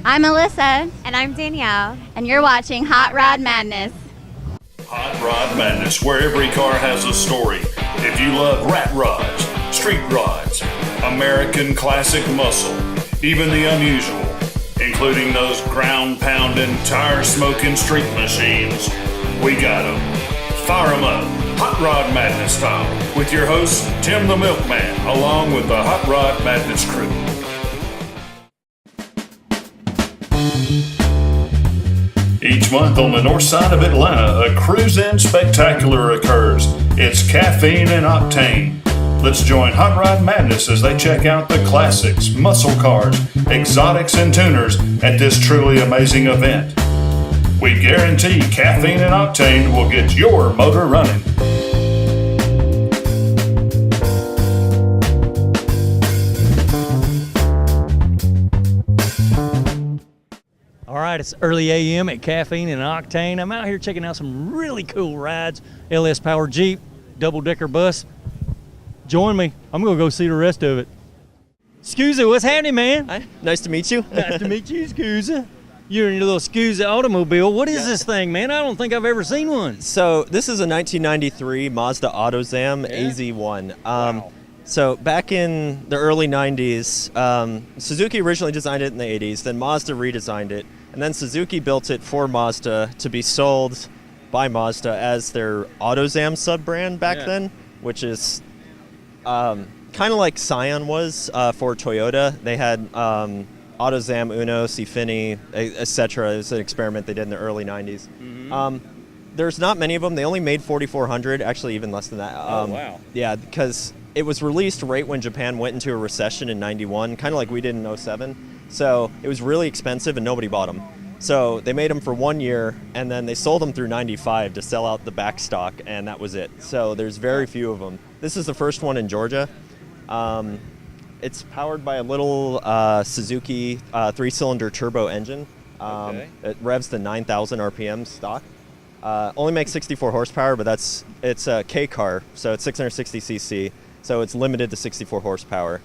I'm Alyssa. And I'm Danielle. And you're watching Hot Rod Madness. Hot Rod Madness, where every car has a story. If you love rat rods, street rods, American classic muscle, even the unusual, including those ground-pounding, tire-smoking street machines, we got them. Fire them up, Hot Rod Madness style, with your host, Tim the Milkman, along with the Hot Rod Madness crew. Each month on the north side of Atlanta, a cruise-in spectacular occurs. It's Caffeine and Octane. Let's join Hot Rod Madness as they check out the classics, muscle cars, exotics, and tuners at this truly amazing event. We guarantee Caffeine and Octane will get your motor running. All right, it's early AM at Caffeine and Octane. I'm out here checking out some really cool rides. LS Power Jeep, double-decker bus. Join me. I'm going to go see the rest of it. Scusa, what's happening, man? Hi, nice to meet you. Nice to meet you, Scusa. You're in your little Scusa automobile. What is this thing, man? I don't think I've ever seen one. So this is a 1993 Mazda AutoZam AZ1. Wow. So back in the early 90s, Suzuki originally designed it in the 80s, then Mazda redesigned it, and then Suzuki built it for Mazda to be sold by Mazda as their AutoZam sub-brand back then, which is kind of like Scion was for Toyota. They had AutoZam, Uno, Cifini, etc. It was an experiment they did in the early 90s. Mm-hmm. There's not many of them. They only made 4,400, actually even less than that. Wow. Yeah, because it was released right when Japan went into a recession in 91, kind of like we did in 07. So it was really expensive and nobody bought them. So they made them for 1 year and then they sold them through 95 to sell out the back stock, and that was it. So there's very few of them. This is the first one in Georgia. It's powered by a little Suzuki 3-cylinder turbo engine. It revs to 9,000 RPM stock. Only makes 64 horsepower, but it's a K car, so it's 660 cc. So it's limited to 64 horsepower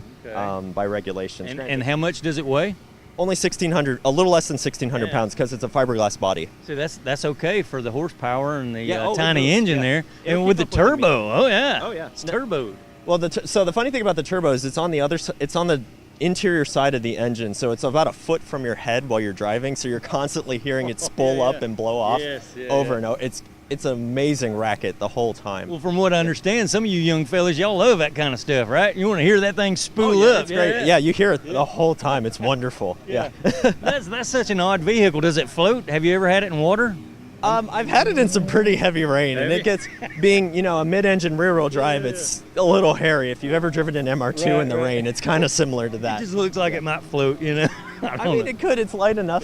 by regulations. And how much does it weigh? Only 1,600, a little less than 1,600 pounds, because it's a fiberglass body. See, that's okay for the horsepower and the tiny engine there. And with the turbo, it's turbo. Well, so the funny thing about the turbo is it's on the interior side of the engine, so it's about a foot from your head while you're driving, so you're constantly hearing it spool up and blow off over and over. It's an amazing racket the whole time. Well, from what I understand, some of you young fellas, y'all love that kind of stuff, right? You want to hear that thing spool up. It's great. Yeah, you hear it the whole time. It's wonderful. Yeah. That's such an odd vehicle. Does it float? Have you ever had it in water? I've had it in some pretty heavy rain, and it gets, being, a mid-engine rear-wheel drive, it's a little hairy. If you've ever driven an MR2 in the rain, it's kind of similar to that. It just looks like it might float, I mean, it could. It's light enough.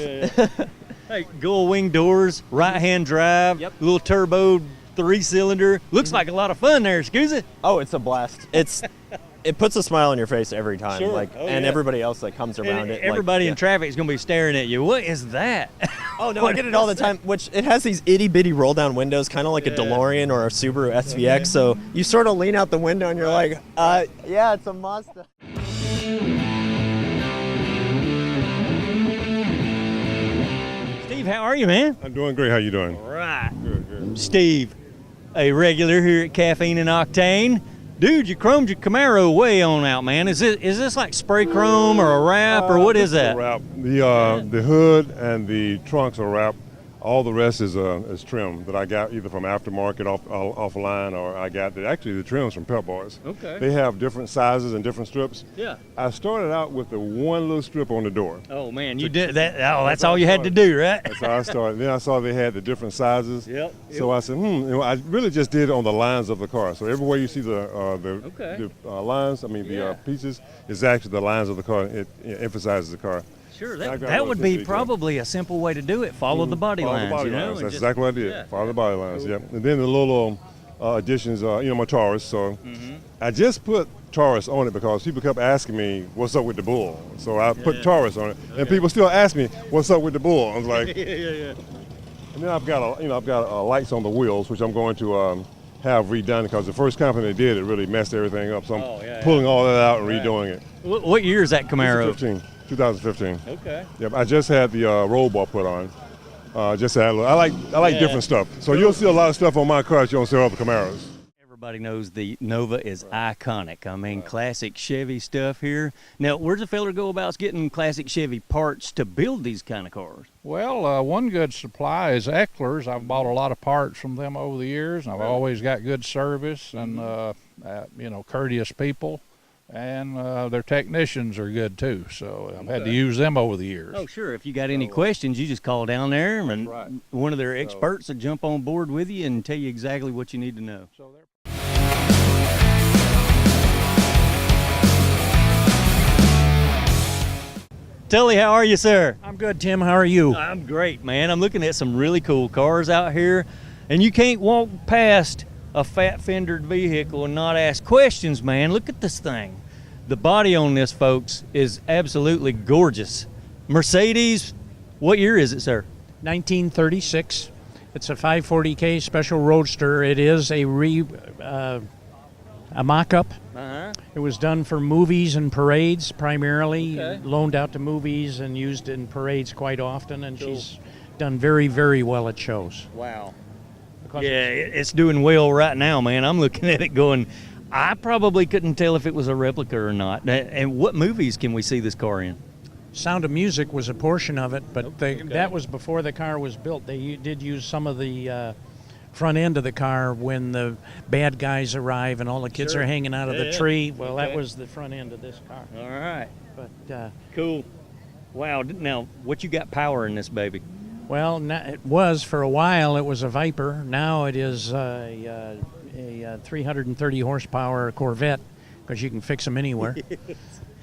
Hey, gull wing doors, right-hand drive, little turbo 3-cylinder. Looks like a lot of fun there, Scusa. Oh, it's a blast. It puts a smile on your face every time, and everybody else that comes around it. Everybody in traffic is going to be staring at you. What is that? Oh, no, I get it all the time, which it has these itty-bitty roll-down windows, kind of like a DeLorean or a Subaru SVX, so you sort of lean out the window and you're like, yeah, it's a Mazda. Steve, how are you, man? I'm doing great. How you doing? All right. Good. Steve, a regular here at Caffeine and Octane. Dude, you chromed your Camaro way on out, man. Is this like spray chrome or a wrap, or what is that? A wrap. The hood and the trunks are wrapped. All the rest is trim that I got either from aftermarket off line, or I got actually the trims from Pep Boys. Okay. They have different sizes and different strips. Yeah. I started out with the one little strip on the door. Oh man, you did that. Oh, that's all you had to do, right? That's how I started. Then I saw they had the different sizes. Yep. So I said, I really just did it on the lines of the car. So everywhere you see the lines, the pieces, is actually the lines of the car. It emphasizes the car. Sure, that would be probably a simple way to do it. Follow the body lines. Follow the body lines. That's exactly what I did. Follow the body lines. Yeah. And then the little additions, my Taurus. So I just put Taurus on it because people kept asking me, "What's up with the Bull?" So I put Taurus on it, and people still ask me, "What's up with the Bull?" I was like, yeah. And then I've got lights on the wheels, which I'm going to have redone because the first company that did it really messed everything up. So I'm pulling all that out and redoing it. What year is that Camaro? It's a 15. 2015. Okay. Yep, I just had the roll bar put on. Just to add a little, I like different stuff. So you'll see a lot of stuff on my cars you don't see on other Camaros. Everybody knows the Nova is iconic. I mean, classic Chevy stuff here. Now, where's a fella go about getting classic Chevy parts to build these kind of cars? Well, one good supply is Eckler's. I've bought a lot of parts from them over the years, and I've always got good service and, courteous people. And their technicians are good too, so I've had to use them over the years. Oh, sure. If you got any questions, you just call down there, and one of their experts will jump on board with you and tell you exactly what you need to know. Tully, how are you, sir? I'm good, Tim. How are you? I'm great, man. I'm looking at some really cool cars out here, and you can't walk past a fat-fendered vehicle and not ask questions, man. Look at this thing. The body on this, folks, is absolutely gorgeous. Mercedes, what year is it, sir? 1936. It's a 540K Special Roadster. It is a mock-up. Uh-huh. It was done for movies and parades primarily, Okay. loaned out to movies and used in parades quite often, and Cool. she's done very, very well at shows. Wow. Because Yeah, it's doing well right now, man. I'm looking at it going, I probably couldn't tell if it was a replica or not. And what movies can we see this car in? Sound of Music was a portion of it, but Okay. that was before the car was built. They did use some of the front end of the car when the bad guys arrive and all the kids Sure. are hanging out of Yeah, the yeah. tree. Well, Okay. that was the front end of this car. All right. But Cool. Wow. Now, what you got power in this baby? well, it was for a while. It was a Viper. Now it is a 330 horsepower Corvette because you can fix them anywhere.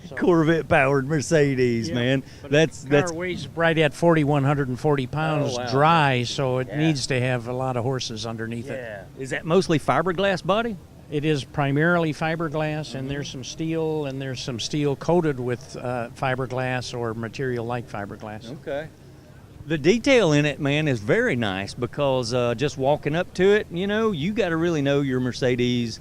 So- Corvette-powered Mercedes, Yeah. man. But That's the car weighs right at 4,140 pounds Oh, wow. dry, so it Yeah. needs to have a lot of horses underneath it. yeah. Is that mostly fiberglass body? It is primarily fiberglass, and there's some steel coated with fiberglass or material like fiberglass. Okay. The detail in it, man, is very nice because just walking up to it, you got to really know your Mercedes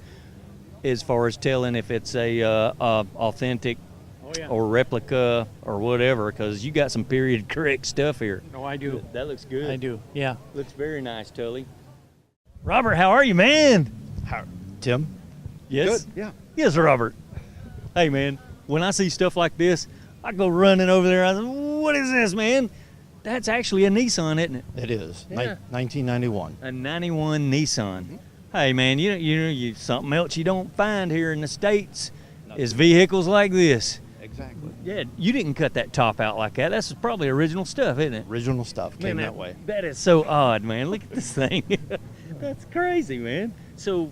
as far as telling if it's a authentic Oh yeah. or replica or whatever, because you got some period correct stuff here. No, I do. That looks good. I do. Yeah. Looks very nice, Tully. Robert, how are you, man? Tim? Yes. Good, yeah. Yes, Robert. Hey, man, when I see stuff like this, I go running over there. I say, what is this, man? That's actually a Nissan, isn't it? It is. Yeah. 1991. A 91 Nissan. Hey, man, you something else you don't find here in the States is vehicles like this. Exactly. Yeah, you didn't cut that top out like that. That's probably original stuff, isn't it? Original stuff came Man, that way. That is so odd, man. Look at this thing. That's crazy, man. So,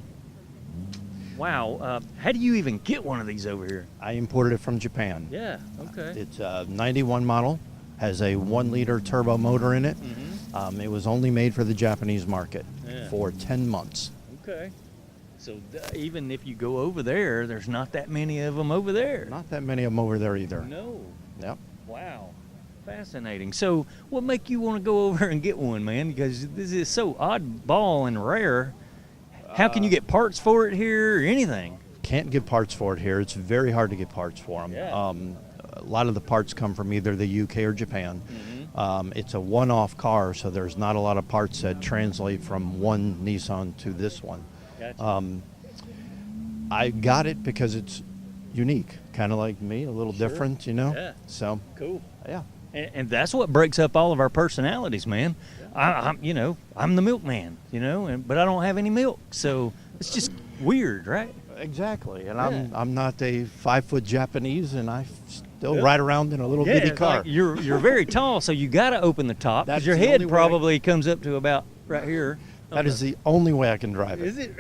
wow. How do you even get one of these over here? I imported it from Japan. Yeah, okay. It's a 91 model, has a 1-liter turbo motor in it. It was only made for the Japanese market Yeah. for 10 months. Okay. So even if you go over there, there's not that many of them over there. Not that many of them over there either. No. Yep. Wow. Fascinating. So what make you want to go over and get one, man? Because this is so oddball and rare. How can you get parts for it here or anything? Can't get parts for it here. It's very hard to get parts for them. Yeah. A lot of the parts come from either the UK or Japan. It's a one-off car, so there's not a lot of parts that translate from one Nissan to this one. Gotcha. I got it because it's unique, kind of like me, a little different, Yeah. So, Cool. yeah. And that's what breaks up all of our personalities, man. I'm the milkman, but I don't have any milk, so it's just weird, right? Exactly. And Yeah. I'm not a 5-foot Japanese, and I still ride around in a little bitty it's car. like you're very tall, so you got to open the top because That's your the head only way probably comes up to about right here. That is the only way I can drive it. Is it?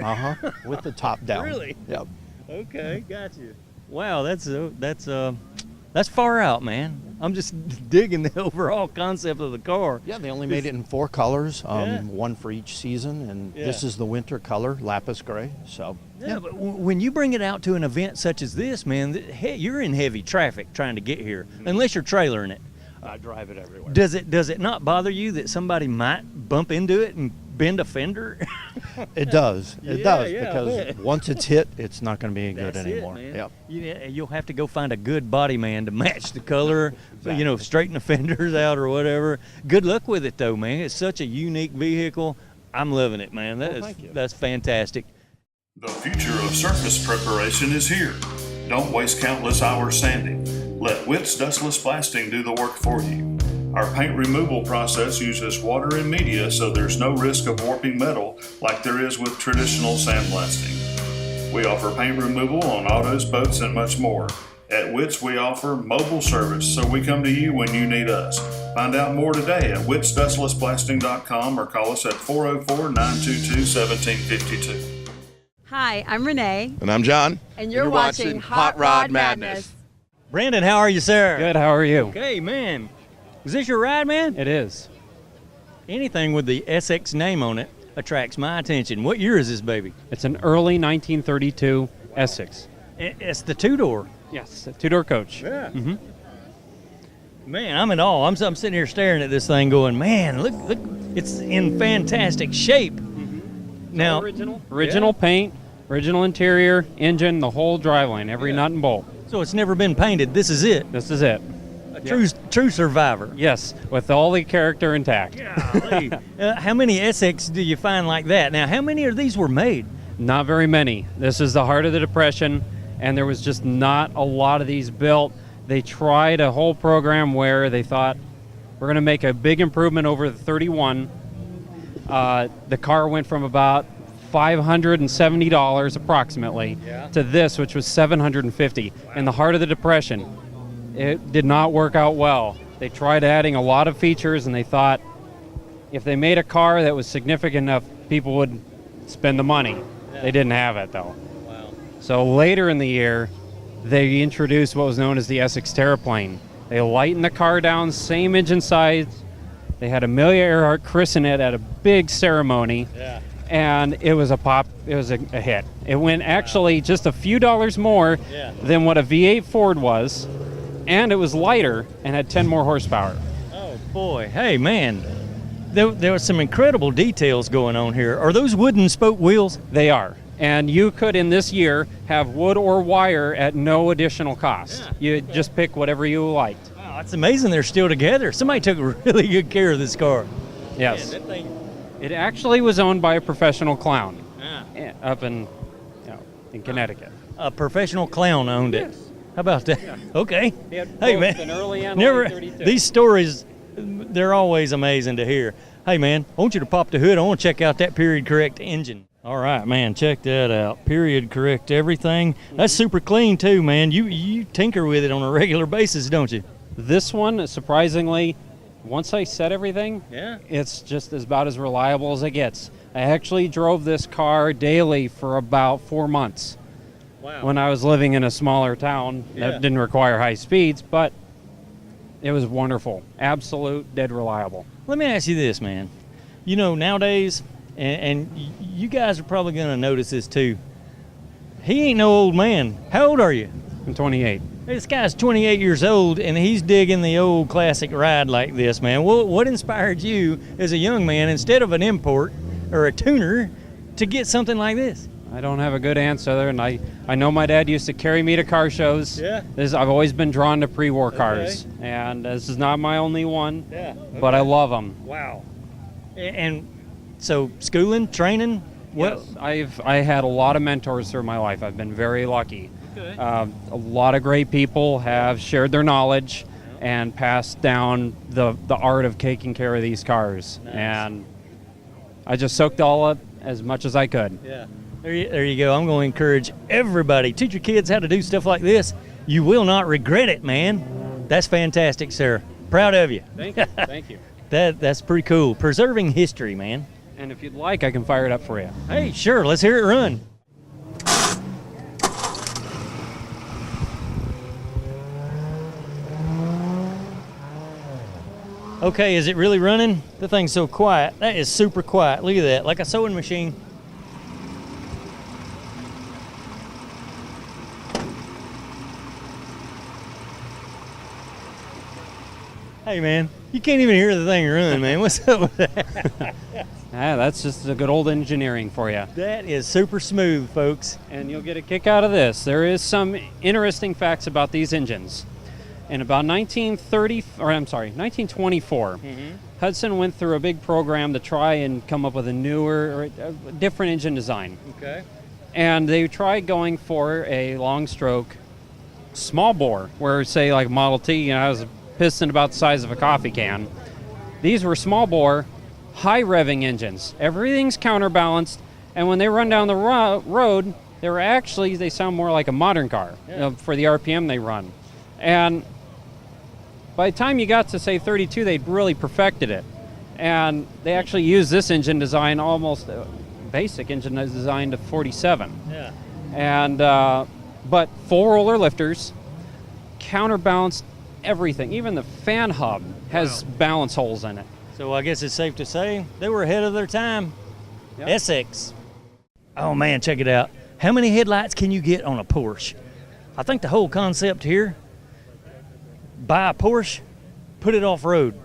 With the top down. Really? Yep. Okay, got you. Wow, that's far out, man. I'm just digging the overall concept of the car. Yeah, they only made it in 4 colors, Yeah. one for each season, and this Yeah. is the winter color, lapis gray. So, Yeah, but when you bring it out to an event such as this, man, you're in heavy traffic trying to get here, unless you're trailering it. I drive it everywhere. Does it not bother you that somebody might bump into it and bend a fender? It does. It Yeah, does yeah, I because bet. once it's hit, it's not going to be any good That's anymore. it, man. Yep. You'll have to go find a good body man to match the color, straighten the fenders out or whatever. Good luck with it, though, man. It's such a unique vehicle. I'm loving it, man. That's fantastic. The future of surface preparation is here. Don't waste countless hours sanding. Let Witt's Dustless Blasting do the work for you. Our paint removal process uses water and media, so there's no risk of warping metal like there is with traditional sandblasting. We offer paint removal on autos, boats, and much more. At Witt's, we offer mobile service, so we come to you when you need us. Find out more today at wittsdustlessblasting.com or call us at 404-922-1752. Hi, I'm Renee, And I'm John. and you're watching Hot Rod Madness. Brandon, how are you, sir? Good, how are you? Okay, man. Is this your ride, man? It is. Anything with the SX name on it attracts my attention. What year is this baby? It's an early 1932 Essex. It's the two-door. Yes, a two-door coach. Yeah. Man, I'm in awe. I'm sitting here staring at this thing going, man, look, it's in fantastic shape. Now, Original paint, original interior, engine, the whole driveline, every nut and bolt. so it's never been painted. This is it. This is it. A true survivor. Yes, with all the character intact. Golly. How many Essex do you find like that? Now, how many of these were made? Not very many. This is the heart of the Depression, and there was just not a lot of these built. They tried a whole program where they thought, we're going to make a big improvement over the 31. The car went from about $570 approximately to this, which was $750. In the heart of the Depression, it did not work out well. They tried adding a lot of features, and they thought if they made a car that was significant enough, people would spend the money. They didn't have it, though. So later in the year, they introduced what was known as the Essex Terraplane. They lightened the car down, same engine size. They had Amelia Earhart christen it at a big ceremony, and it was a pop. It was a hit. It went actually just a few dollars more than what a V8 Ford was, and it was lighter and had 10 more horsepower. Oh, boy. Hey, man. There was some incredible details going on here. Are those wooden spoke wheels? They are. And you could, in this year, have wood or wire at no additional cost. You just pick whatever you liked. Wow, it's amazing they're still together. Somebody took really good care of this car. Yes. Man, that thing. It actually was owned by a professional clown up in Connecticut. A professional clown owned it. How about that? Okay. Hey, man. An early and late 32. These stories, they're always amazing to hear. Hey, man, I want you to pop the hood. I want to check out that period correct engine. All right, man, check that out. Period correct everything. That's super clean too, man. You tinker with it on a regular basis, don't you? This one, surprisingly, once I set everything, Yeah. it's just about as reliable as it gets. I actually drove this car daily for about 4 months. Wow. When I was living in a smaller town that didn't require high speeds, but it was wonderful. Absolute, dead reliable. Let me ask you this, man. You know, nowadays, and you guys are probably going to notice this too, he ain't no old man. How old are you? I'm 28. This guy's 28 years old, and he's digging the old classic ride like this, man. What inspired you as a young man, instead of an import or a tuner, to get something like this? I don't have a good answer, and I know my dad used to carry me to car shows. Yeah. I've always been drawn to pre-war cars, and this is not my only one, Yeah. but I love them. Wow. And so schooling, training, what? Yes, I had a lot of mentors through my life. I've been very lucky. Okay. A lot of great people have shared their knowledge and passed down the art of taking care of these cars. Nice. And I just soaked all up as much as I could. Yeah. There you go. I'm going to encourage everybody. Teach your kids how to do stuff like this. You will not regret it, man. That's fantastic, sir. Proud of you. Thank you. Thank you. That's pretty cool. Preserving history, man. And if you'd like, I can fire it up for you. Hey, sure. Let's hear it run. Okay, is it really running? The thing's so quiet. That is super quiet. Look at that, like a sewing machine. Hey, man, You can't even hear the thing run, man. What's up with that? That's just a good old engineering for you. That is super smooth, folks. And you'll get a kick out of this. There is some interesting facts about these engines. In about 1924, Hudson went through a big program to try and come up with a newer or a different engine design. Okay. And they tried going for a long stroke small bore, where say like Model T, has a piston about the size of a coffee can. These were small bore, high revving engines. Everything's counterbalanced, and when they run down the road, they sound more like a modern car for the RPM they run. And by the time you got to say 32, they'd really perfected it. And they actually used this engine design, almost basic engine design, to 47. Yeah. And but full roller lifters, counterbalanced everything. Even the fan hub has balance holes in it. So I guess it's safe to say they were ahead of their time. Yep. Essex. Oh man, check it out. How many headlights can you get on a Porsche? I think the whole concept here, buy a Porsche, put it off-road.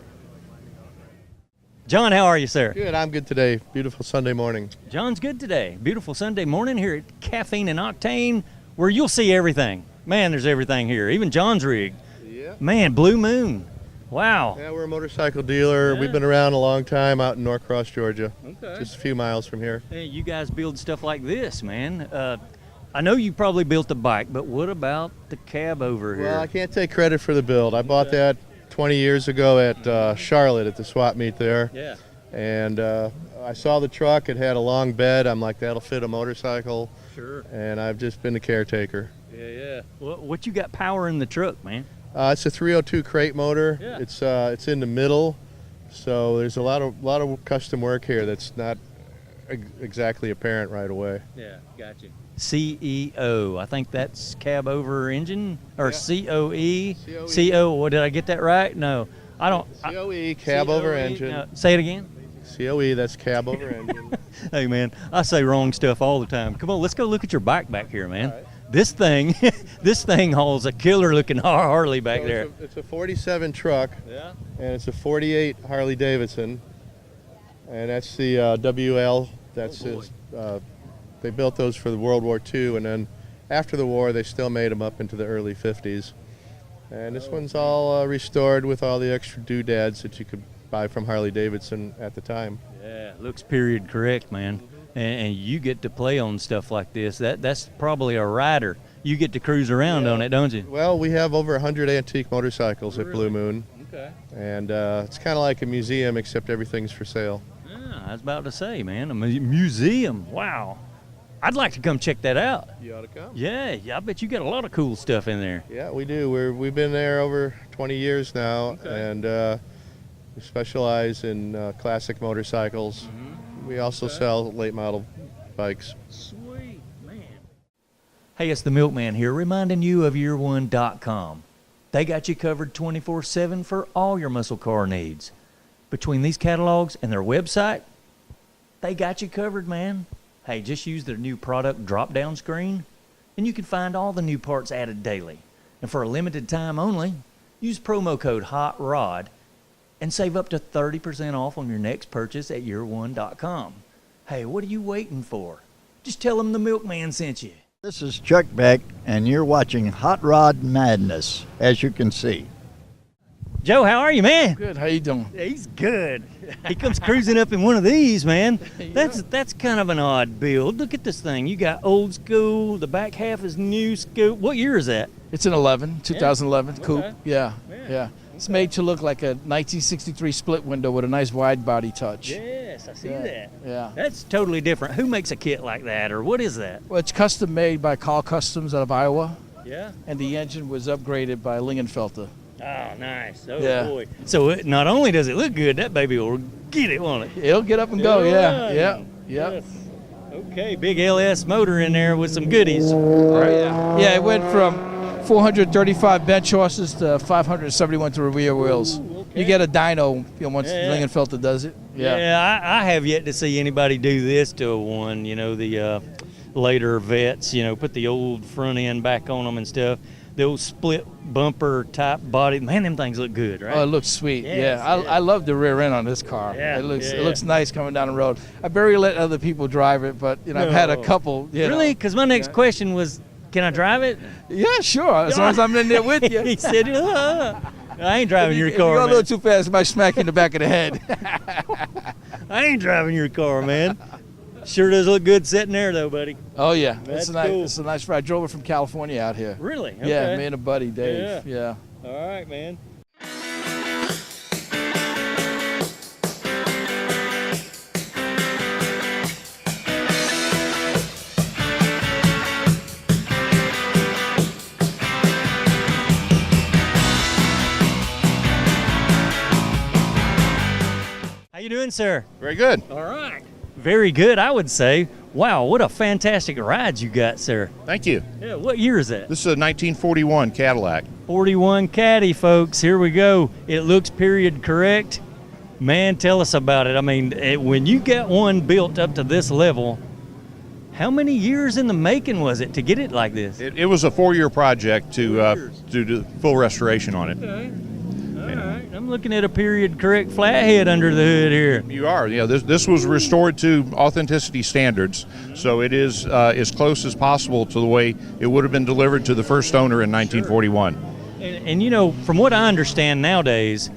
John, how are you, sir? Good, I'm good today. Beautiful Sunday morning. John's good today. Beautiful Sunday morning here at Caffeine and Octane, where you'll see everything. Man, there's everything here, even John's rig. Yeah. Man, Blue Moon. Wow. Yeah, we're a motorcycle dealer. Yeah. We've been around a long time out in Norcross, Georgia. Okay. Just a few miles from here. Hey, you guys build stuff like this, man. I know you probably built the bike, but what about the cab over here? Well, I can't take credit for the build. I bought that 20 years ago at Charlotte at the swap meet there. Yeah. And I saw the truck. It had a long bed. I'm like, that'll fit a motorcycle. Sure. And I've just been the caretaker. Yeah. What you got power in the truck, man? It's a 302 crate motor. Yeah. It's in the middle, so there's a lot of custom work here that's not exactly apparent right away. Yeah, got you. CEO, I think that's cab over engine, or COE. CO. What, did I get that right? No, I don't. COE, cab over engine. No, say it again. COE, that's cab over engine. Hey man, I say wrong stuff all the time. Come on, let's go look at your bike back here, man. All right. This thing hauls a killer looking Harley back So there. It's a 47 truck. Yeah. And it's a 48 Harley Davidson. And that's the WL. That's they built those for the World War II, and then after the war they still made them up into the early 50s. And this one's all restored with all the extra doodads that you could buy from Harley Davidson at the time. Yeah, looks period correct, man. And you get to play on stuff like this. That's probably a rider. You get to cruise around on it, don't you? Well, we have over 100 antique motorcycles at Blue Moon. Okay. And it's kind of like a museum, except everything's for sale. Yeah, I was about to say, man, a museum. Wow. I'd like to come check that out. You ought to come. Yeah, I bet you got a lot of cool stuff in there. Yeah, we do. We've been there over 20 years now, and we specialize in classic motorcycles. We also sell late model bikes. Sweet, man. Hey, it's the Milkman here, reminding you of year1.com. They got you covered 24/7 for all your muscle car needs. Between these catalogs and their website, they got you covered, man. Hey, just use their new product drop-down screen, and you can find all the new parts added daily. And for a limited time only, use promo code HOTROD and save up to 30% off on your next purchase at year1.com. Hey, what are you waiting for? Just tell them the Milkman sent you. This is Chuck Beck, and you're watching Hot Rod Madness, as you can see. Joe, how are you, man? Good. How you doing? He's good. He comes cruising up in one of these, man. That's kind of an odd build. Look at this thing. You got old school. The back half is new school. What year is that? It's an 2011 coupe. Okay. Yeah. It's made to look like a 1963 split window with a nice wide body touch. Yes, I see that. Yeah. That's totally different. Who makes a kit like that, or what is that? Well, it's custom made by Call Customs out of Iowa, Yeah. and the engine was upgraded by Lingenfelter. Oh, nice. Oh, Yeah. boy. So not only does it look good, that baby will get it, won't it? It'll get up and go. Yeah. Yes. Okay, big LS motor in there with some goodies. Yeah, it went from 435 bench horses to 571 to rear wheels. Okay. You get a dyno once Yeah. Lingenfelter does it. Yeah, I have yet to see anybody do this to a one, the later vets, put the old front end back on them and stuff. the old split bumper type body. Man, them things look good, right? Oh, it looks sweet. Yes, Yeah, I love the rear end on this car. Yeah, It looks yeah, it looks nice coming down the road. I barely let other people drive it, but I've had a couple. Really? Because my next question was, can I drive it? Yeah, sure. As long as I'm in there with you. He said, I ain't driving your If car, you go a man. little too fast, it might smack you in the back of the head. I ain't driving your car, man. Sure does look good sitting there, though, buddy. Oh yeah, That's it's a nice, cool. it's a nice ride. I drove it from California out here. Really? Yeah, Okay. me and a buddy, Dave. Yeah. All right, man. How you doing, sir? Very good. All right. Very good, I would say. Wow, what a fantastic ride you got, sir. Thank you. Yeah, what year is that? This is a 1941 Cadillac. 41 Caddy, folks. Here we go. It looks period correct. Man, tell us about it. I mean, when you got one built up to this level, how many years in the making was it to get it like this? It was a 4-year project to do full restoration on it. Okay. All right. I'm looking at a period correct flathead under the hood here. You are. This was restored to authenticity standards, so it is as close as possible to the way it would have been delivered to the first owner in 1941. And from what I understand nowadays,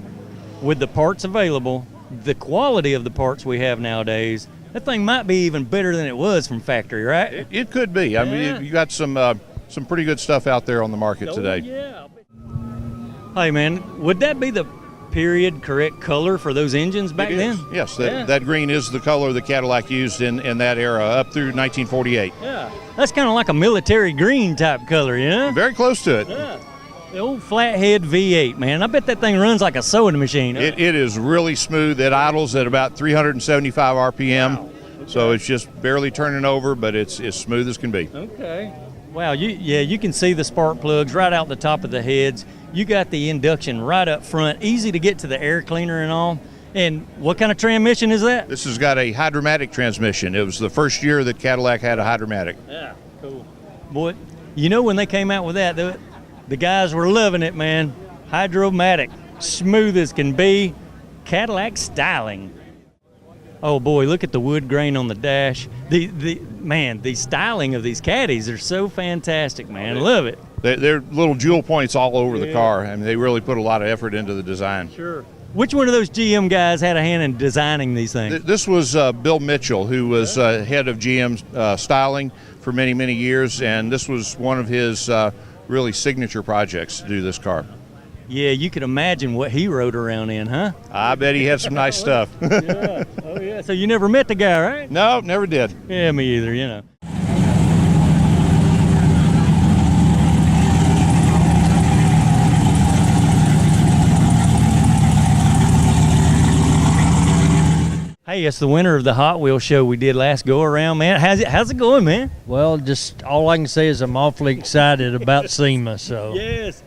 with the parts available, the quality of the parts we have nowadays, that thing might be even better than it was from factory, right? It could be. I mean, you got some pretty good stuff out there on the market today. Yeah. Hey, man, would that be the period correct color for those engines back then? Yes, that green is the color the Cadillac used in that era up through 1948. Yeah, that's kind of like a military green type color, you know? Very close to it. Yeah. The old flathead V8, man. I bet that thing runs like a sewing machine. It is really smooth. It idles at about 375 RPM, Wow. Okay. so it's just barely turning over, but it's as smooth as can be. Okay. Wow, you can see the spark plugs right out the top of the heads. You got the induction right up front, easy to get to the air cleaner and all. And what kind of transmission is that? This has got a hydromatic transmission. It was the first year that Cadillac had a hydromatic. Yeah, cool. Boy, when they came out with that, the guys were loving it, man. Hydromatic, smooth as can be, Cadillac styling. Oh boy, look at the wood grain on the dash. The styling of these caddies are so fantastic, man. Love it. They're little jewel points all over the car. I mean, they really put a lot of effort into the design. Sure. Which one of those GM guys had a hand in designing these things? This was Bill Mitchell, who was head of GM styling for many, many years, and this was one of his really signature projects to do this car. Yeah, you can imagine what he rode around in, huh? I bet he had some nice stuff. Yeah. Oh, yeah. So you never met the guy, right? No, never did. Yeah, me either, Hey, it's the winner of the Hot Wheels show we did last go around, man. How's it going, man? Well, just all I can say is I'm awfully excited about SEMA. So Yes.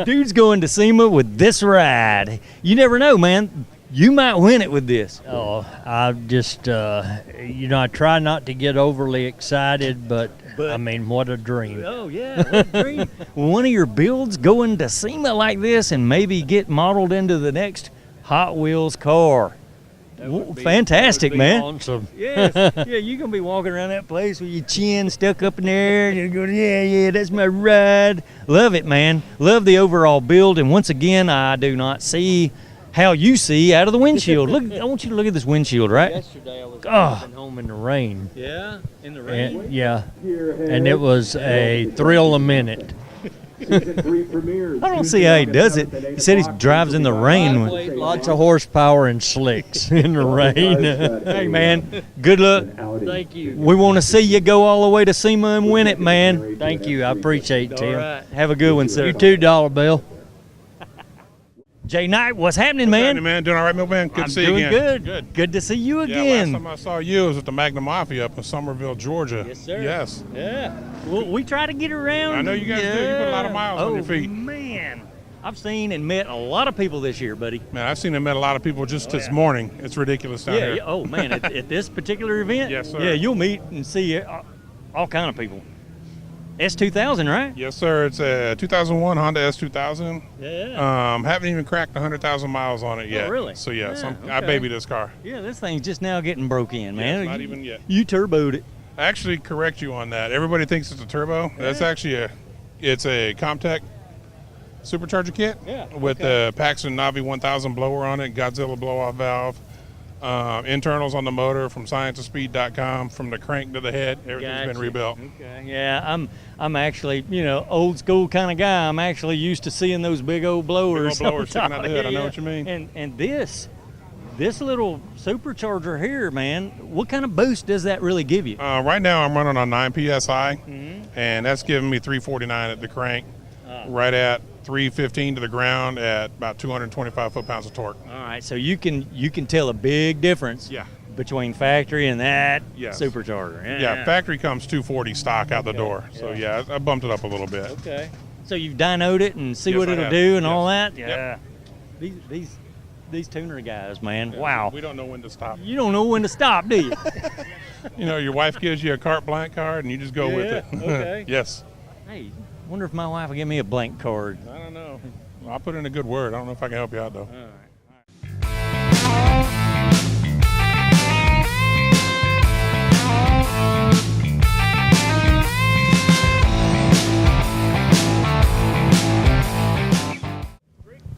Dude's going to SEMA with this ride. You never know, man. You might win it with this. Oh, I just I try not to get overly excited, but I mean, what a dream. Oh yeah, what a dream. One of your builds going to SEMA like this and maybe get modeled into the next Hot Wheels car. Fantastic, man. Awesome. Yes. Yeah, you're going to be walking around that place with your chin stuck up in the air. And you're going, yeah, that's my ride. Love it, man. Love the overall build. And once again, I do not see how you see out of the windshield. Look, I want you to look at this windshield, right? Yesterday I was driving home in the rain. Yeah, in the rain. And, yeah, and it was a thrill a minute. I don't see how he does it. He said he drives in the rain. Lots of horsepower and slicks in the rain. Hey, man, good luck. Thank you. We want to see you go all the way to SEMA and win it, man. Thank you. I appreciate it, Tim. All right. Have a good one, sir. You too, Dollar Bill. Jay Knight, what's happening, man? What's happening, man? Doing all right, Milkman? Good to see you doing again. Good. Good to see you Yeah, again. last time I saw you was at the Magnum Mafia up in Somerville, Georgia. Yes, sir. Yes. Yeah. Well, we try to get around. I know you guys do. You put a lot of miles on your feet. Oh, man. I've seen and met a lot of people this year, buddy. Man, I've seen and met a lot of people just this morning. It's ridiculous down here. Yeah. Oh, man. at this particular event? Yes, sir. Yeah, you'll meet and see all kind of people. S2000, right? Yes, sir. It's a 2001 Honda S2000. Yeah. Haven't even cracked 100,000 miles on it yet. Oh, really? So, yeah, Yeah, I okay. baby this car. Yeah, this thing's just now getting broke in, man. Yes, not even yet. You turboed it. I actually correct you on that. Everybody thinks it's a turbo. That's actually it's a Comtech supercharger kit with the Paxton Navi 1000 blower on it, Godzilla blow-off valve. Internals on the motor from scienceofspeed.com, from the crank to the head, everything's been rebuilt. Okay. Yeah, I'm actually, old school kind of guy. I'm actually used to seeing those big old blowers. Big old blowers sticking out the hood. I know what you mean. And this little supercharger here, man, what kind of boost does that really give you? Right now I'm running on 9 psi, and that's giving me 349 at the crank, right at 315 to the ground at about 225 foot-pounds of torque. All right, so you can tell a big difference between factory and that supercharger. Yeah, factory comes 240 stock out the door. So yeah, I bumped it up a little bit. Okay. So you've dynoed it and see what I it'll have. do and Yes. all that? Yep. Yeah. These tuner guys, man. Wow. We don't know when to stop. You don't know when to stop, do you? Your wife gives you a carte blanche card and you just go with it. Okay. Yes. Hey, wonder if my wife will give me a blank card. I don't know. Well, I'll put in a good word. I don't know if I can help you out, though.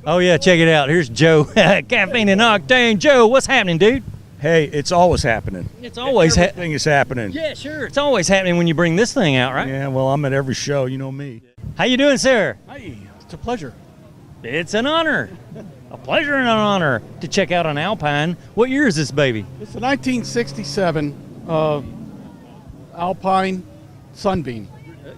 Oh, yeah, check it out. Here's Joe. Caffeine and Octane. Joe, what's happening, dude? Hey, it's always happening. It's always Everything is happening. Yeah, sure. It's always happening when you bring this thing out, right? Yeah, well, I'm at every show. You know me. How you doing, sir? Hey, it's a pleasure. It's an honor. A pleasure and an honor to check out an Alpine. What year is this baby? It's a 1967 Alpine Sunbeam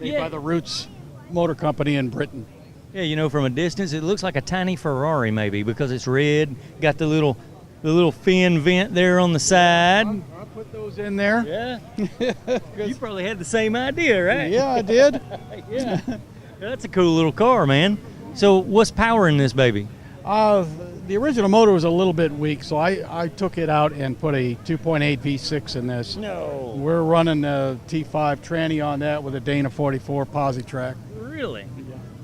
made by the Roots Motor Company in Britain. Yeah, from a distance, it looks like a tiny Ferrari maybe because it's red, got the little fin vent there on the side. I put those in there. Yeah. You probably had the same idea, right? Yeah, I did. Yeah. That's a cool little car, man. So what's powering this baby? The original motor was a little bit weak, so I took it out and put a 2.8 V6 in this. No. We're running a T5 tranny on that with a Dana 44 Positrack. Really?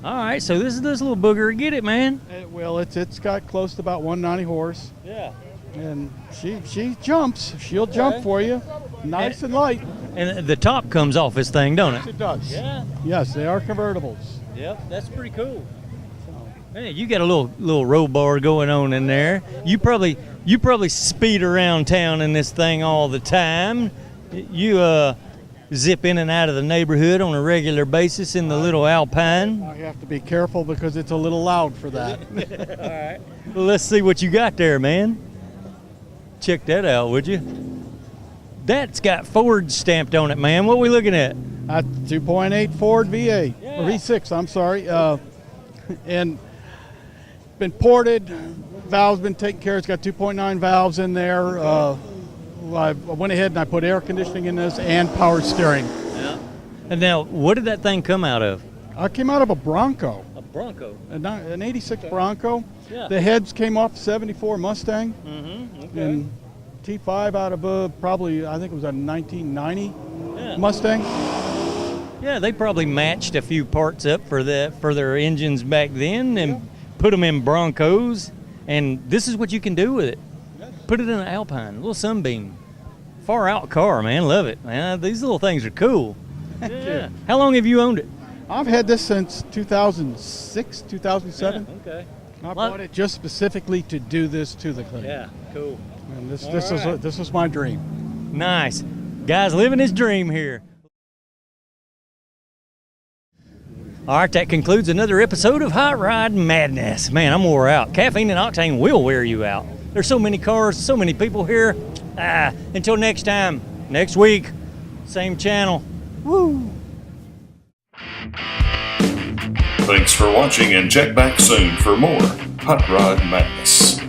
All right, so this is this little booger. Get it, man. Well, it's got close to about 190 horse. Yeah. And she jumps. She'll jump for you. Nice and light. And the top comes off this thing, don't it? Yes, it does. Yeah. Yes, they are convertibles. Yep, that's pretty cool. Hey, you got a little roll bar going on in there. You probably speed around town in this thing all the time. You zip in and out of the neighborhood on a regular basis in the little Alpine. I have to be careful because it's a little loud for that. All right. Well, let's see what you got there, man. Check that out, would you? That's got Ford stamped on it, man. What are we looking at? 2.8 Ford V8, or V6, I'm sorry. And been ported, valves been taken care of. It's got 2.9 valves in there. I went ahead and I put air conditioning in this and power steering. Yeah. And now, what did that thing come out of? I came out of a Bronco. A Bronco? An 86 Bronco. Yeah. The heads came off 74 Mustang. Mm-hmm. Okay. And T5 out of probably, I think it was a 1990 Mustang. Yeah, they probably matched a few parts up for their engines back then and put them in Broncos. And this is what you can do with it. Put it in an Alpine, a little Sunbeam. Far out car, man. Love it, man. These little things are cool. Yeah. How long have you owned it? I've had this since 2006, 2007. Yeah, okay. I bought it just specifically to do this to the thing. Yeah, cool. And this was my dream. Nice. Guy's living his dream here. All right, that concludes another episode of Hot Rod Madness. Man, I'm wore out. Caffeine and Octane will wear you out. There's so many cars, so many people here. Until next time, next week, same channel. Woo! Thanks for watching and check back soon for more Hot Rod Madness.